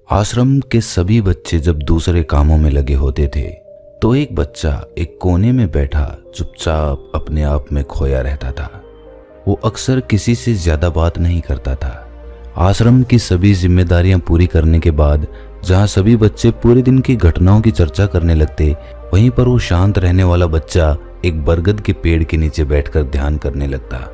आश्रम के सभी बच्चे जब दूसरे कामों में लगे होते थे तो एक बच्चा एक कोने में बैठा चुपचाप अपने आप में खोया रहता था। वो अक्सर किसी से ज्यादा बात नहीं करता था। आश्रम की सभी जिम्मेदारियां पूरी करने के बाद जहां सभी बच्चे पूरे दिन की घटनाओं की चर्चा करने लगते, वहीं पर वो शांत रहने वाला बच्चा एक बरगद के पेड़ के नीचे बैठकर ध्यान करने लगता।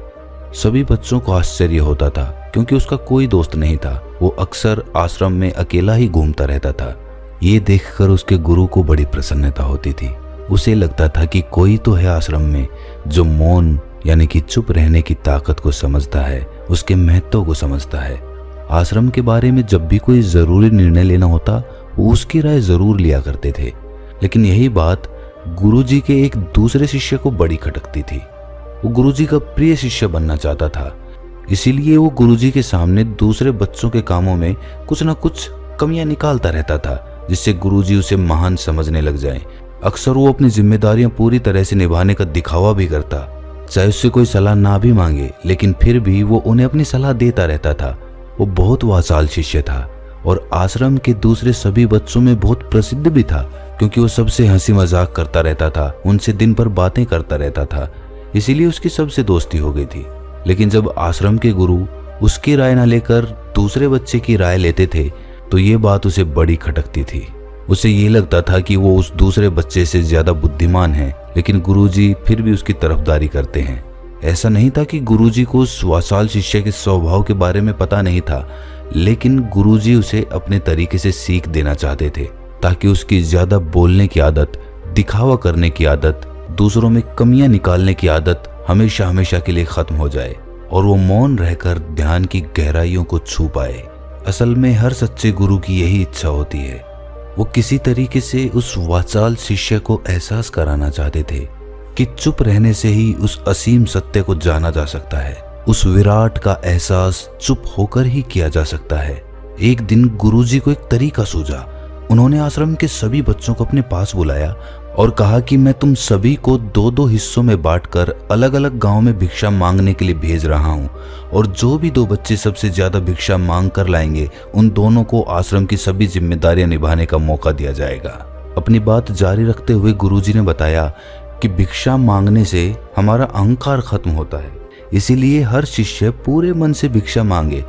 सभी बच्चों को आश्चर्य होता था क्योंकि उसका कोई दोस्त नहीं था। वो अक्सर आश्रम में अकेला ही घूमता रहता था। ये देखकर उसके गुरु को बड़ी प्रसन्नता होती थी। उसे लगता था कि कोई तो है आश्रम में जो मौन यानी कि चुप रहने की ताकत को समझता है, उसके महत्व को समझता है। आश्रम के बारे में जब भी कोई जरूरी निर्णय लेना होता वो उसकी राय जरूर लिया करते थे, लेकिन यही बात गुरुजी के एक दूसरे शिष्य को बड़ी खटकती थी। वो गुरुजी का प्रिय शिष्य बनना चाहता था, इसीलिए वो गुरुजी के सामने दूसरे बच्चों के कामों में कुछ न कुछ कमियां निकालता रहता था, जिससे गुरुजी उसे महान समझने लग जाएं। अक्सर वो अपनी जिम्मेदारियां पूरी तरह से निभाने का दिखावा भी करता, चाहे उससे कोई सलाह ना भी मांगे, लेकिन फिर भी वो उन्हें अपनी सलाह देता रहता था। वो बहुत वाचाल शिष्य था और आश्रम के दूसरे सभी बच्चों में बहुत प्रसिद्ध भी था, क्योंकि वो सबसे हंसी मजाक करता रहता था, उनसे दिन भर बातें करता रहता था। इसीलिए उसकी सबसे दोस्ती हो गई थी। लेकिन जब आश्रम के गुरु उसकी राय न लेकर दूसरे बच्चे की राय लेते थे तो ये बात उसे बड़ी खटकती थी। उसे ये लगता था कि वो उस दूसरे बच्चे से ज्यादा बुद्धिमान है, लेकिन गुरुजी फिर भी उसकी तरफदारी करते हैं। ऐसा नहीं था कि गुरुजी को उस वाचाल शिष्य के स्वभाव के बारे में पता नहीं था, लेकिन गुरुजी उसे अपने तरीके से सीख देना चाहते थे, ताकि उसकी ज्यादा बोलने की आदत, दिखावा करने की आदत, दूसरों में कमियां निकालने की आदत हमेशा हमेशा के लिए खत्म हो जाए और वो मौन रहकर ध्यान की गहराइयों को छू पाए। असल में हर सच्चे गुरु की यही इच्छा होती है। वो किसी तरीके से उस वाचाल शिष्य को एहसास कराना चाहते थे कि चुप रहने से ही उस असीम सत्य को जाना जा सकता है। उस विराट का एहसास चुप होकर ही किया जा सकता है। एक दिन गुरुजी को एक तरीका सूझा। उन्होंने आश्रम के सभी बच्चों को अपने पास बुलाया और कहा कि मैं तुम सभी को दो दो हिस्सों में बांटकर अलग अलग गांव में भिक्षा मांगने के लिए भेज रहा हूं, और जो भी दो बच्चे सबसे ज्यादा भिक्षा मांग कर लाएंगे उन दोनों को आश्रम की सभी जिम्मेदारियां निभाने का मौका दिया जाएगा। अपनी बात जारी रखते हुए गुरुजी ने बताया कि भिक्षा मांगने से हमारा अहंकार खत्म होता है, इसीलिए हर शिष्य पूरे मन से भिक्षा मांगे।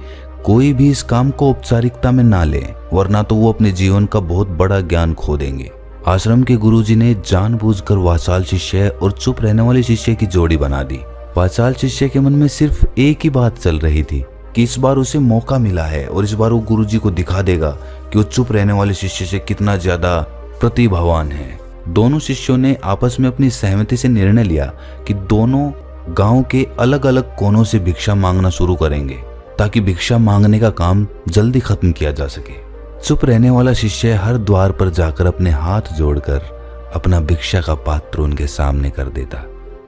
कोई भी इस काम को औपचारिकता में ना ले, वरना तो वो अपने जीवन का बहुत बड़ा ज्ञान खो देंगे। आश्रम के गुरुजी ने जानबूझकर वाचाल शिष्य और चुप रहने वाले शिष्य की जोड़ी बना दी। वाचाल शिष्य के मन में सिर्फ एक ही बात चल रही थी कि इस बार उसे मौका मिला है और इस बार वो गुरुजी को दिखा देगा कि वो चुप रहने वाले शिष्य से कितना ज्यादा प्रतिभावान है। दोनों शिष्यों ने आपस में अपनी सहमति से निर्णय लिया कि दोनों गांव के अलग अलग कोनों से भिक्षा मांगना शुरू करेंगे, ताकि भिक्षा मांगने का काम जल्दी खत्म किया जा सके। चुप रहने वाला शिष्य हर द्वार पर जाकर अपने हाथ जोड़कर अपना भिक्षा का पात्र उनके सामने कर देता।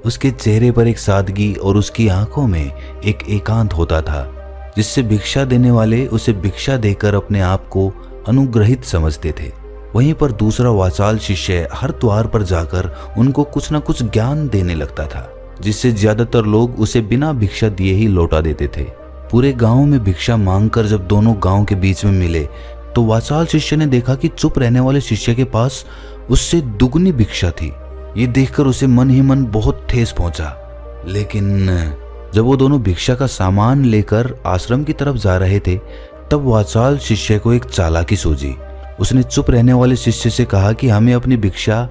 उसके चेहरे पर एक सादगी और उसकी आंखों में एक एकांत होता था, जिससे भिक्षा देने वाले उसे भिक्षा देकर अपने आप को अनुग्रहित समझते थे। वहीं पर दूसरा वाचाल शिष्य हर द्वार पर जाकर उनको कुछ न कुछ ज्ञान देने लगता था, जिससे ज्यादातर लोग उसे बिना भिक्षा दिए ही लौटा देते थे। पूरे गांव में भिक्षा मांगकर जब दोनों गांव के बीच में मिले तो वाचाल शिष्य ने देखा कि चुप रहने वाले शिष्य के पास उससे दुगनी भिक्षा थी। ये देखकर उसे मन ही मन बहुत ठेस पहुंचा। लेकिन जब वो दोनों भिक्षा का सामान लेकर आश्रम की तरफ जा रहे थे तब वाचाल शिष्य को एक चालाकी सूझी। उसने चुप रहने वाले शिष्य से कहा कि हमें अपनी भिक्षा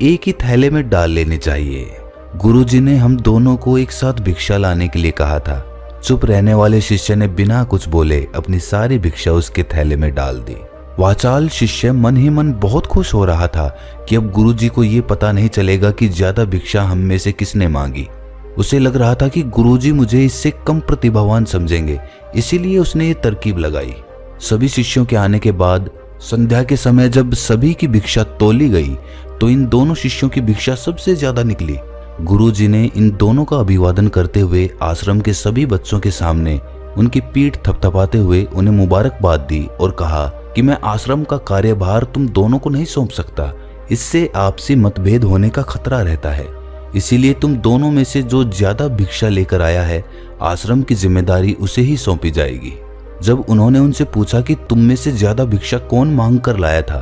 एक ही थैले में डाल लेनी चाहिए। गुरुजी ने हम दोनों को एक साथ भिक्षा लाने के लिए कहा था। चुप रहने वाले शिष्य ने बिना कुछ बोले अपनी सारी भिक्षा उसके थैले में डाल दी। वाचाल शिष्य मन ही मन बहुत खुश हो रहा था कि अब गुरुजी को ये पता नहीं चलेगा कि ज्यादा भिक्षा हम में से किसने मांगी। उसे लग रहा था कि गुरुजी मुझे इससे कम प्रतिभावान समझेंगे, इसीलिए उसने ये तरकीब लगाई। सभी शिष्यों के आने के बाद संध्या के समय जब सभी की भिक्षा तोली गई तो इन दोनों शिष्यों की भिक्षा सबसे ज्यादा निकली। गुरुजी ने इन दोनों का अभिवादन करते हुए आश्रम के सभी बच्चों के सामने उनकी पीठ थपथपाते हुए उन्हें मुबारकबाद दी और कहा कि मैं आश्रम का कार्यभार तुम दोनों को नहीं सौंप सकता, इससे आपसी मतभेद होने का खतरा रहता है। इसीलिए तुम दोनों में से जो ज्यादा भिक्षा लेकर आया है, आश्रम की जिम्मेदारी उसे ही सौंपी जाएगी। जब उन्होंने उनसे पूछा कि तुम में से ज्यादा भिक्षा कौन मांग कर लाया था,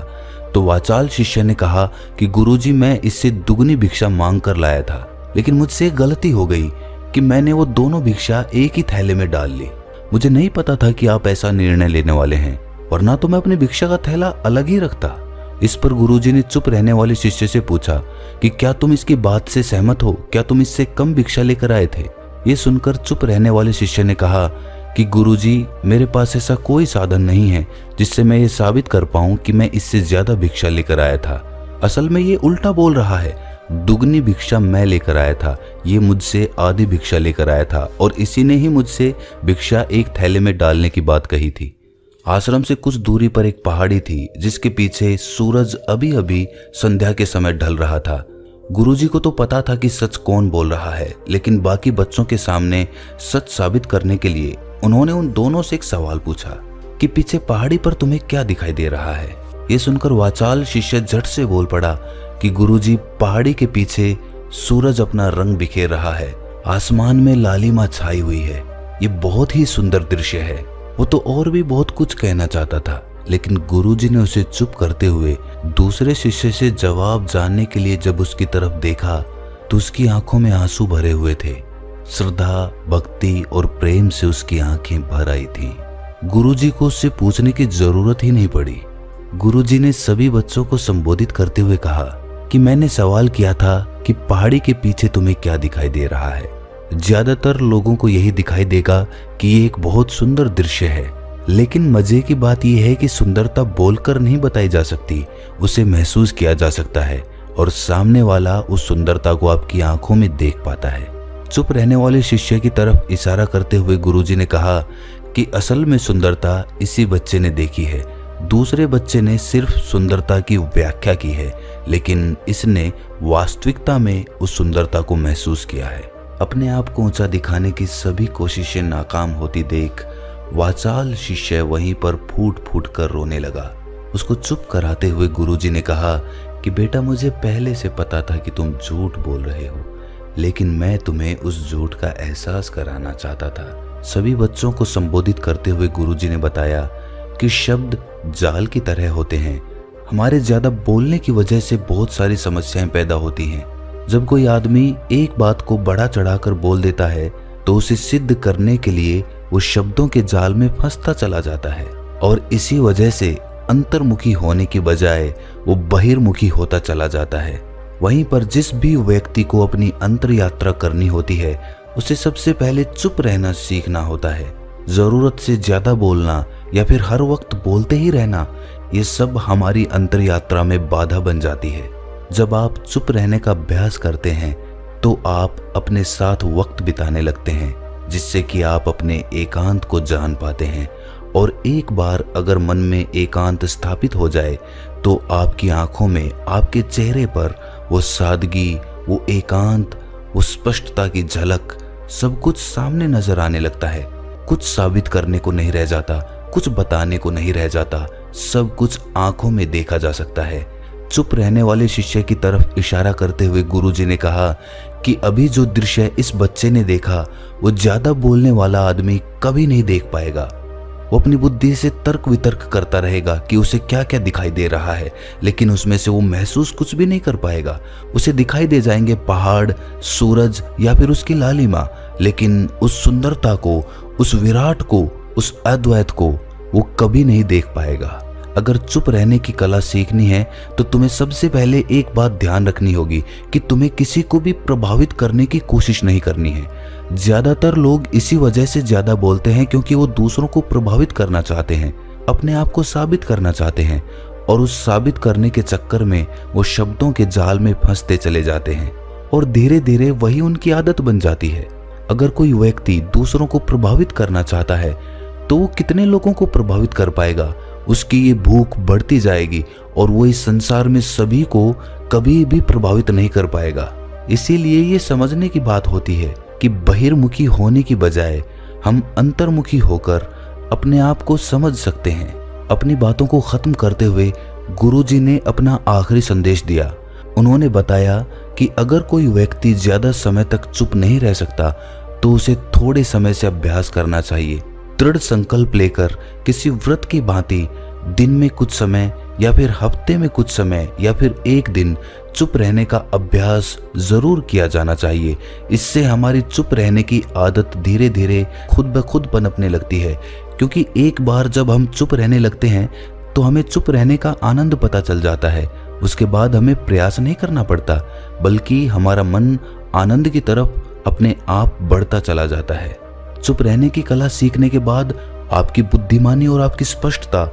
तो वाचाल शिष्य ने कहा कि गुरुजी, मैं इससे दुगनी भिक्षा मांग कर लाया था, लेकिन मुझसे एक गलती हो गई कि मैंने वो दोनों भिक्षा एक ही थैले में डाल ली। मुझे नहीं पता था कि आप ऐसा निर्णय लेने वाले हैं, वरना तो मैं अपनी भिक्षा का थैला अलग ही रखता। इस पर गुरुजी ने चुप रहने वाले शिष्य से पूछा कि क्या तुम इसकी बात से सहमत हो? क्या तुम इससे कम भिक्षा लेकर आए थे? ये सुनकर चुप रहने वाले शिष्य ने कहा कि गुरुजी, मेरे पास ऐसा कोई साधन नहीं है जिससे मैं ये साबित कर पाऊं कि मैं इससे ज्यादा भिक्षा लेकर आया था। असल में ये उल्टा बोल रहा है। दुगनी भिक्षा मैं लेकर आया था, ये मुझसे आधी भिक्षा लेकर आया था और इसी ने ही मुझसे भिक्षा एक थैले में डालने की बात कही थी। आश्रम से कुछ दूरी पर एक पहाड़ी थी जिसके पीछे सूरज अभी अभी संध्या के समय ढल रहा था। गुरुजी को तो पता था कि सच कौन बोल रहा है, लेकिन बाकी बच्चों के सामने सच साबित करने के लिए उन्होंने उन दोनों से एक सवाल पूछा कि पीछे पहाड़ी पर तुम्हें क्या दिखाई दे रहा है? ये सुनकर वाचाल शिष्य झट से बोल पड़ा कि गुरुजी, पहाड़ी के पीछे सूरज अपना रंग बिखेर रहा है, आसमान में लालिमा छाई हुई है, ये बहुत ही सुंदर दृश्य है। वो तो और भी बहुत कुछ कहना चाहता था, लेकिन गुरुजी ने उसे चुप करते हुए दूसरे शिष्य से जवाब जानने के लिए जब उसकी तरफ देखा तो उसकी आंखों में आंसू भरे हुए थे। श्रद्धा, भक्ति और प्रेम से उसकी आंखें भर आई थीं। गुरुजी को उससे पूछने की जरूरत ही नहीं पड़ी। गुरुजी ने सभी बच्चों को संबोधित करते हुए कहा कि मैंने सवाल किया था कि पहाड़ी के पीछे तुम्हें क्या दिखाई दे रहा है। ज्यादातर लोगों को यही दिखाई देगा कि ये एक बहुत सुंदर दृश्य है, लेकिन मजे की बात यह है कि सुंदरता बोलकर नहीं बताई जा सकती, उसे महसूस किया जा सकता है और सामने वाला उस सुंदरता को आपकी आंखों में देख पाता है। चुप रहने वाले शिष्य की तरफ इशारा करते हुए गुरुजी ने कहा कि असल में सुंदरता इसी बच्चे ने देखी है, दूसरे बच्चे ने सिर्फ सुंदरता की व्याख्या की है, लेकिन इसने वास्तविकता में उस सुंदरता को महसूस किया है। अपने आप को ऊंचा दिखाने की सभी कोशिशें नाकाम होती देख वाचाल शिष्य वहीं पर फूट फूट कर रोने लगा। उसको चुप कराते हुए गुरुजी ने कहा कि बेटा, मुझे पहले से पता था कि तुम झूठ बोल रहे हो, लेकिन मैं तुम्हें उस झूठ का एहसास कराना चाहता था। सभी बच्चों को संबोधित करते हुए गुरुजी ने बताया कि शब्द जाल की तरह होते हैं। हमारे ज्यादा बोलने की वजह से बहुत सारी समस्याएं पैदा होती हैं। जब कोई आदमी एक बात को बढ़ा चढ़ाकर बोल देता है तो उसे सिद्ध करने के लिए वो शब्दों के जाल में फंसता चला जाता है और इसी वजह से अंतर्मुखी होने की बजाय वो बहिर्मुखी होता चला जाता है। वहीं पर जिस भी व्यक्ति को अपनी अंतर यात्रा करनी होती है उसे सबसे पहले चुप रहना सीखना होता है। जरूरत से ज्यादा बोलना या फिर हर वक्त बोलते ही रहना, ये सब हमारी अंतर यात्रा में बाधा बन जाती है। जब आप चुप रहने का अभ्यास करते हैं तो आप अपने साथ वक्त बिताने लगते हैं, जिससे कि आप अपने एकांत को जान पाते हैं। और एक बार अगर मन में एकांत स्थापित हो जाए तो आपकी आंखों में, आपके चेहरे पर वो सादगी, वो एकांत, वो स्पष्टता की झलक, सब कुछ सामने नजर आने लगता है। कुछ साबित करने को नहीं रह जाता, कुछ बताने को नहीं रह जाता, सब कुछ आंखों में देखा जा सकता है। चुप रहने वाले शिष्य की तरफ इशारा करते हुए गुरुजी ने कहा कि अभी जो दृश्य इस बच्चे ने देखा वो ज्यादा बोलने वाला आदमी कभी नहीं देख पाएगा। वो अपनी बुद्धि से तर्क वितर्क करता रहेगा कि उसे क्या क्या दिखाई दे रहा है, लेकिन उसमें से वो महसूस कुछ भी नहीं कर पाएगा। उसे दिखाई दे जाएंगे पहाड़, सूरज या फिर उसकी लालिमा, लेकिन उस सुंदरता को, उस विराट को, उस अद्वैत को वो कभी नहीं देख पाएगा। अगर चुप रहने की कला सीखनी है तो तुम्हें सबसे पहले एक बात ध्यान रखनी होगी कि तुम्हें किसी को भी प्रभावित करने की कोशिश नहीं करनी है। ज्यादातर लोग इसी वजह से ज्यादा बोलते हैं क्योंकि वो दूसरों को प्रभावित करना चाहते हैं, अपने आप को साबित करना चाहते हैं, और उस साबित करने के चक्कर में वो शब्दों के जाल में फंसते चले जाते हैं और धीरे धीरे वही उनकी आदत बन जाती है। अगर कोई व्यक्ति दूसरों को प्रभावित करना चाहता है तो वो कितने लोगों को प्रभावित कर पाएगा? उसकी ये भूख बढ़ती जाएगी और वो इस संसार में सभी को कभी भी प्रभावित नहीं कर पाएगा। इसीलिए ये समझने की बात होती है कि बहिर्मुखी होने की बजाय हम अंतर्मुखी होकर अपने आप को समझ सकते हैं। अपनी बातों को खत्म करते हुए गुरुजी ने अपना आखिरी संदेश दिया। उन्होंने बताया कि अगर कोई व्यक्ति ज्यादा समय तक चुप नहीं रह सकता तो उसे थोड़े समय से अभ्यास करना चाहिए। दृढ़ संकल्प लेकर किसी व्रत की भांति दिन में कुछ समय या फिर हफ्ते में कुछ समय या फिर एक दिन चुप रहने का अभ्यास जरूर किया जाना चाहिए। इससे हमारी चुप रहने की आदत धीरे धीरे खुद ब खुद पनपने लगती है, क्योंकि एक बार जब हम चुप रहने लगते हैं तो हमें चुप रहने का आनंद पता चल जाता है। उसके बाद हमें प्रयास नहीं करना पड़ता, बल्कि हमारा मन आनंद की तरफ अपने आप बढ़ता चला जाता है। चुप रहने की कला सीखने के बाद आपकी बुद्धिमानी और आपकी स्पष्टता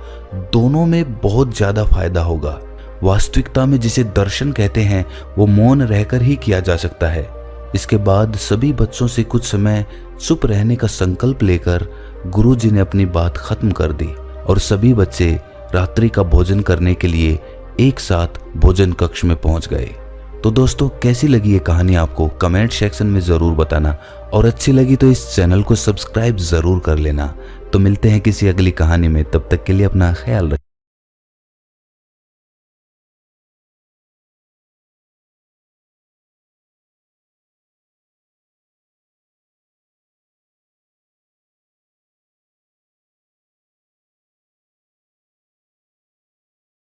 दोनों में बहुत ज्यादा फायदा होगा। वास्तविकता में जिसे दर्शन कहते हैं वो मौन रहकर ही किया जा सकता है। इसके बाद सभी बच्चों से कुछ समय चुप रहने का संकल्प लेकर गुरुजी ने अपनी बात खत्म कर दी और सभी बच्चे रात्रि का भोजन करने के लिए एक साथ भोजन कक्ष में पहुंच गए। तो दोस्तों, कैसी लगी ये कहानी आपको कमेंट सेक्शन में जरूर बताना, और अच्छी लगी तो इस चैनल को सब्सक्राइब जरूर कर लेना। तो मिलते हैं किसी अगली कहानी में, तब तक के लिए अपना ख्याल रखें।